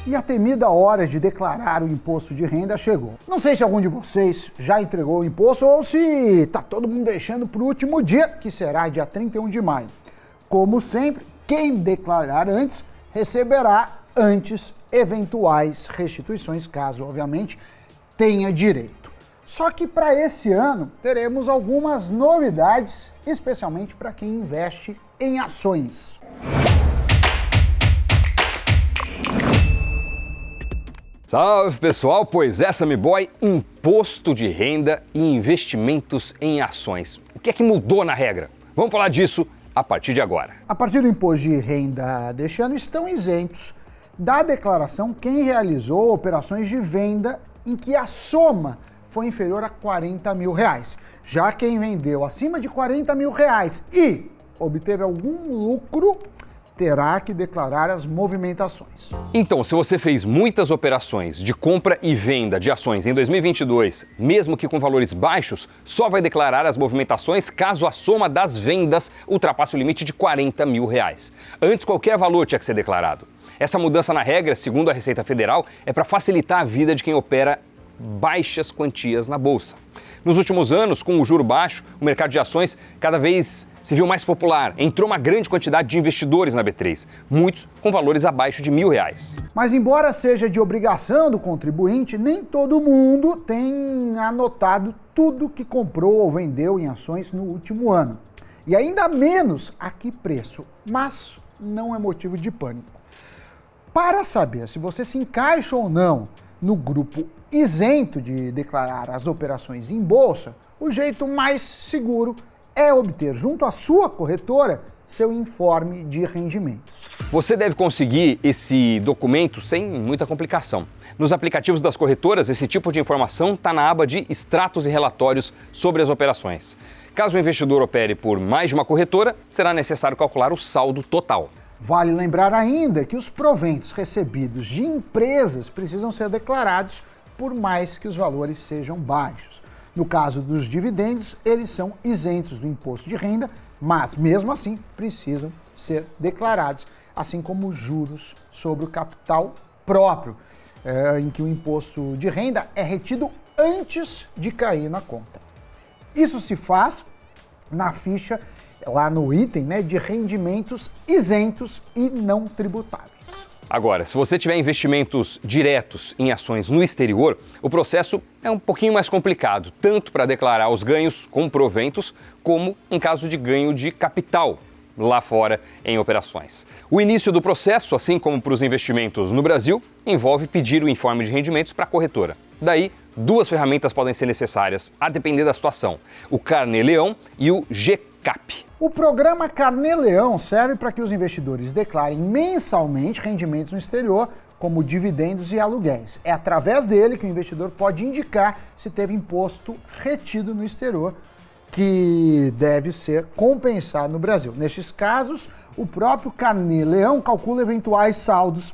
E a temida hora de declarar o imposto de renda chegou. Não sei se algum de vocês já entregou o imposto ou se tá todo mundo deixando para o último dia, que será dia 31 de maio. Como sempre, quem declarar antes receberá antes eventuais restituições, caso, obviamente, tenha direito. Só que para esse ano teremos algumas novidades, especialmente para quem investe em ações. Salve pessoal, pois essa me boy, imposto de renda e investimentos em ações. O que é que mudou na regra? Vamos falar disso a partir de agora. A partir do imposto de renda deste ano estão isentos da declaração quem realizou operações de venda em que a soma foi inferior a R$40 mil. Já quem vendeu acima de R$40 mil e obteve algum lucro, terá que declarar as movimentações. Então, se você fez muitas operações de compra e venda de ações em 2022, mesmo que com valores baixos, só vai declarar as movimentações caso a soma das vendas ultrapasse o limite de R$40 mil. Antes, qualquer valor tinha que ser declarado. Essa mudança na regra, segundo a Receita Federal, é para facilitar a vida de quem opera baixas quantias na bolsa. Nos últimos anos, com o juro baixo, o mercado de ações cada vez se viu mais popular. Entrou uma grande quantidade de investidores na B3, muitos com valores abaixo de R$1.000. Mas embora seja de obrigação do contribuinte, nem todo mundo tem anotado tudo que comprou ou vendeu em ações no último ano. E ainda menos a que preço, mas não é motivo de pânico. Para saber se você se encaixa ou não no grupo isento de declarar as operações em bolsa, o jeito mais seguro é obter junto à sua corretora seu informe de rendimentos. Você deve conseguir esse documento sem muita complicação. Nos aplicativos das corretoras, esse tipo de informação está na aba de extratos e relatórios sobre as operações. Caso o investidor opere por mais de uma corretora, será necessário calcular o saldo total. Vale lembrar ainda que os proventos recebidos de empresas precisam ser declarados por mais que os valores sejam baixos. No caso dos dividendos, eles são isentos do imposto de renda, mas mesmo assim precisam ser declarados, assim como os juros sobre o capital próprio, em que o imposto de renda é retido antes de cair na conta. Isso se faz na ficha, lá no item, de rendimentos isentos e não tributáveis. Agora, se você tiver investimentos diretos em ações no exterior, o processo é um pouquinho mais complicado, tanto para declarar os ganhos com proventos, como em caso de ganho de capital lá fora em operações. O início do processo, assim como para os investimentos no Brasil, envolve pedir o informe de rendimentos para a corretora. Daí, duas ferramentas podem ser necessárias, a depender da situação: o Carnê-Leão e o GCAP. O programa Carnê-Leão serve para que os investidores declarem mensalmente rendimentos no exterior, como dividendos e aluguéis. É através dele que o investidor pode indicar se teve imposto retido no exterior, que deve ser compensado no Brasil. Nestes casos, o próprio Carnê-Leão calcula eventuais saldos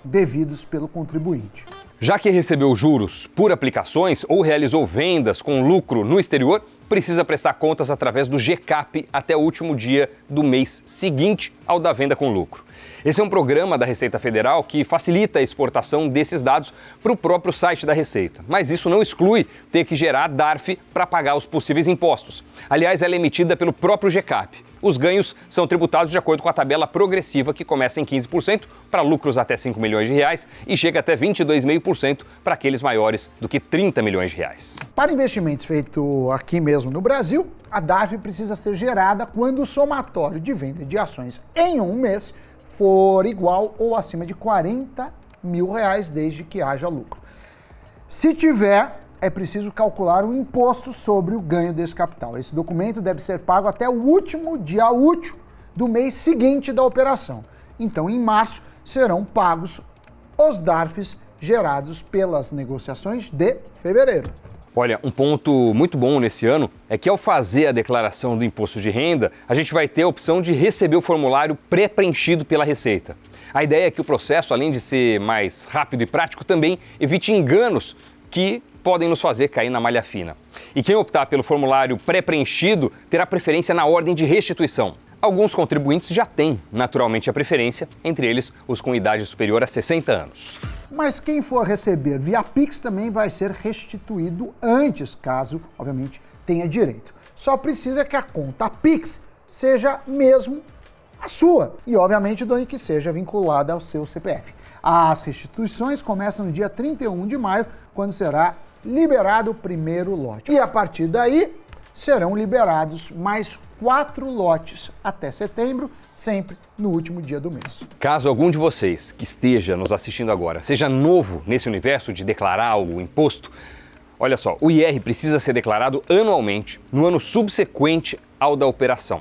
devidos pelo contribuinte. Já que recebeu juros por aplicações ou realizou vendas com lucro no exterior, precisa prestar contas através do GCAP até o último dia do mês seguinte ao da venda com lucro. Esse é um programa da Receita Federal que facilita a exportação desses dados para o próprio site da Receita. Mas isso não exclui ter que gerar DARF para pagar os possíveis impostos. Aliás, ela é emitida pelo próprio GCAP. Os ganhos são tributados de acordo com a tabela progressiva, que começa em 15% para lucros até R$5 milhões e chega até 22,5% para aqueles maiores do que R$30 milhões. Para investimentos feitos aqui mesmo no Brasil, a DARF precisa ser gerada quando o somatório de venda de ações em um mês for igual ou acima de R$40 mil, desde que haja lucro. Se tiver, é preciso calcular o imposto sobre o ganho desse capital. Esse documento deve ser pago até o último dia útil do mês seguinte da operação. Então, em março, serão pagos os DARFs gerados pelas negociações de fevereiro. Olha, um ponto muito bom nesse ano é que ao fazer a declaração do imposto de renda, a gente vai ter a opção de receber o formulário pré-preenchido pela Receita. A ideia é que o processo, além de ser mais rápido e prático, também evite enganos que podem nos fazer cair na malha fina. E quem optar pelo formulário pré-preenchido terá preferência na ordem de restituição. Alguns contribuintes já têm naturalmente a preferência, entre eles os com idade superior a 60 anos. Mas quem for receber via Pix também vai ser restituído antes, caso, obviamente, tenha direito. Só precisa que a conta Pix seja mesmo a sua e, obviamente, que seja vinculada ao seu CPF. As restituições começam no dia 31 de maio, quando será liberado o primeiro lote. E a partir daí serão liberados mais 4 lotes até setembro, sempre no último dia do mês. Caso algum de vocês que esteja nos assistindo agora seja novo nesse universo de declarar o imposto, olha só, o IR precisa ser declarado anualmente no ano subsequente ao da operação.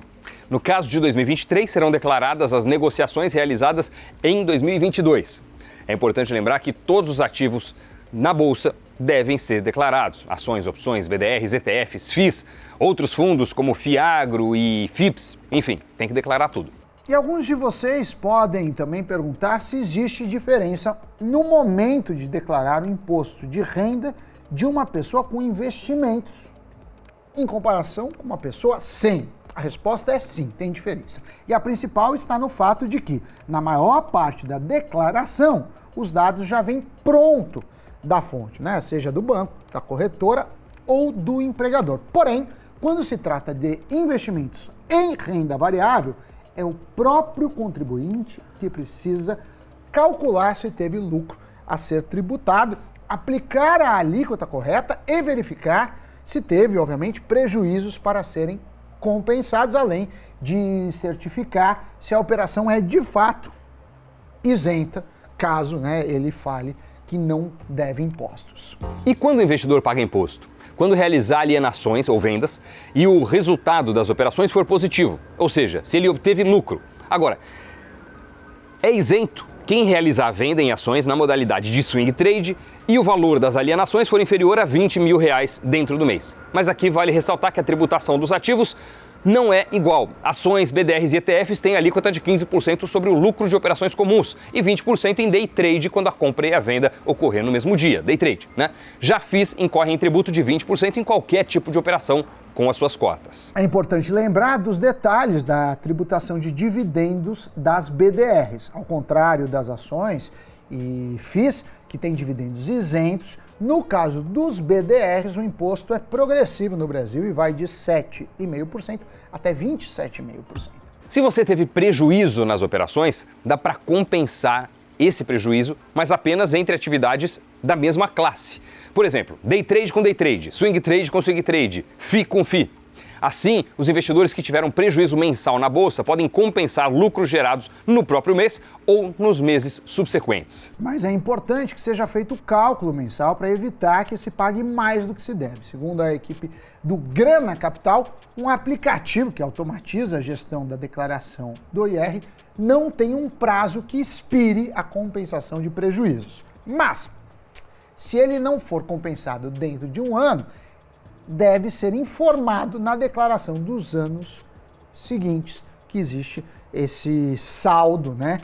No caso de 2023, serão declaradas as negociações realizadas em 2022. É importante lembrar que todos os ativos na Bolsa devem ser declarados. Ações, opções, BDRs, ETFs, FIIs, outros fundos como FIAGRO e FIPS, enfim, tem que declarar tudo. E alguns de vocês podem também perguntar se existe diferença no momento de declarar o imposto de renda de uma pessoa com investimentos em comparação com uma pessoa sem. A resposta é sim, tem diferença. E a principal está no fato de que, na maior parte da declaração, os dados já vêm pronto da fonte, né? Seja do banco, da corretora ou do empregador. Porém, quando se trata de investimentos em renda variável, é o próprio contribuinte que precisa calcular se teve lucro a ser tributado, aplicar a alíquota correta e verificar se teve, obviamente, prejuízos para serem compensados, além de certificar se a operação é de fato isenta, caso, né, ele fale que não deve impostos. E quando o investidor paga imposto? Quando realizar alienações ou vendas e o resultado das operações for positivo, ou seja, se ele obteve lucro. Agora, é isento quem realizar a venda em ações na modalidade de swing trade e o valor das alienações for inferior a R$20 mil dentro do mês. Mas aqui vale ressaltar que a tributação dos ativos não é igual. Ações, BDRs e ETFs têm alíquota de 15% sobre o lucro de operações comuns e 20% em day trade quando a compra e a venda ocorrer no mesmo dia, day trade, né? Já FIIs incorrem em tributo de 20% em qualquer tipo de operação com as suas cotas. É importante lembrar dos detalhes da tributação de dividendos das BDRs, ao contrário das ações e FIIs, que têm dividendos isentos. No caso dos BDRs, o imposto é progressivo no Brasil e vai de 7,5% até 27,5%. Se você teve prejuízo nas operações, dá para compensar esse prejuízo, mas apenas entre atividades da mesma classe. Por exemplo, day trade com day trade, swing trade com swing trade, FII com FII. Assim, os investidores que tiveram prejuízo mensal na bolsa podem compensar lucros gerados no próprio mês ou nos meses subsequentes. Mas é importante que seja feito o cálculo mensal para evitar que se pague mais do que se deve. Segundo a equipe do Grana Capital, um aplicativo que automatiza a gestão da declaração do IR não tem um prazo que expire a compensação de prejuízos. Mas, se ele não for compensado dentro de um ano, deve ser informado na declaração dos anos seguintes que existe esse saldo, né,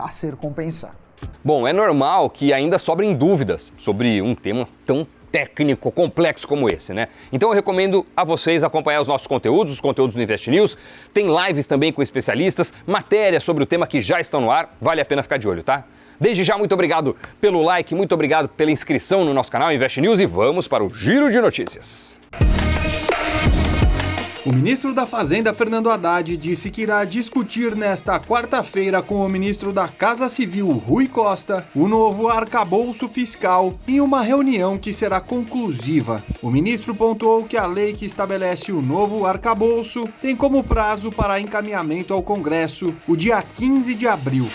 a ser compensado. Bom, é normal que ainda sobrem dúvidas sobre um tema tão técnico, complexo como esse, né? Então eu recomendo a vocês acompanhar os nossos conteúdos, os conteúdos do Invest News. Tem lives também com especialistas, matérias sobre o tema que já estão no ar. Vale a pena ficar de olho, tá? Desde já, muito obrigado pelo like, muito obrigado pela inscrição no nosso canal Invest News e vamos para o Giro de Notícias. O ministro da Fazenda, Fernando Haddad, disse que irá discutir nesta quarta-feira com o ministro da Casa Civil, Rui Costa, o novo arcabouço fiscal em uma reunião que será conclusiva. O ministro pontuou que a lei que estabelece o novo arcabouço tem como prazo para encaminhamento ao Congresso o dia 15 de abril.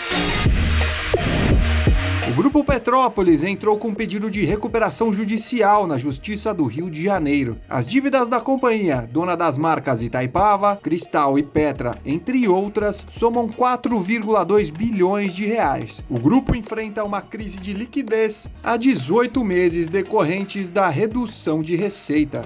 O Grupo Petrópolis entrou com pedido de recuperação judicial na Justiça do Rio de Janeiro. As dívidas da companhia, dona das marcas Itaipava, Cristal e Petra, entre outras, somam 4,2 bilhões de reais. O grupo enfrenta uma crise de liquidez há 18 meses decorrentes da redução de receita.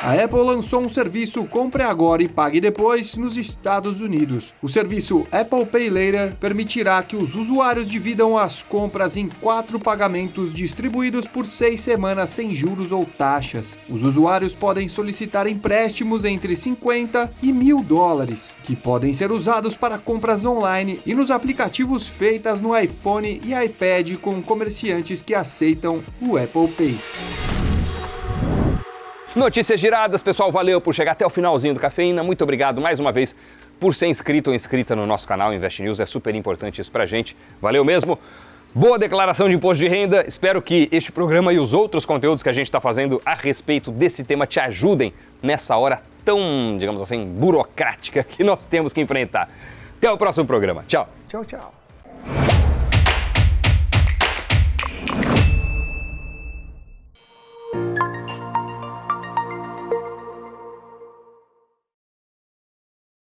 A Apple lançou um serviço Compre Agora e Pague Depois nos Estados Unidos. O serviço Apple Pay Later permitirá que os usuários dividam as compras em 4 pagamentos distribuídos por 6 semanas sem juros ou taxas. Os usuários podem solicitar empréstimos entre $50 e $1.000, que podem ser usados para compras online e nos aplicativos feitas no iPhone e iPad com comerciantes que aceitam o Apple Pay. Notícias giradas, pessoal, valeu por chegar até o finalzinho do Cafeína. Muito obrigado mais uma vez por ser inscrito ou inscrita no nosso canal Invest News. É super importante isso pra gente. Valeu mesmo. Boa declaração de imposto de renda. Espero que este programa e os outros conteúdos que a gente está fazendo a respeito desse tema te ajudem nessa hora tão, digamos assim, burocrática que nós temos que enfrentar. Até o próximo programa. Tchau. Tchau, tchau.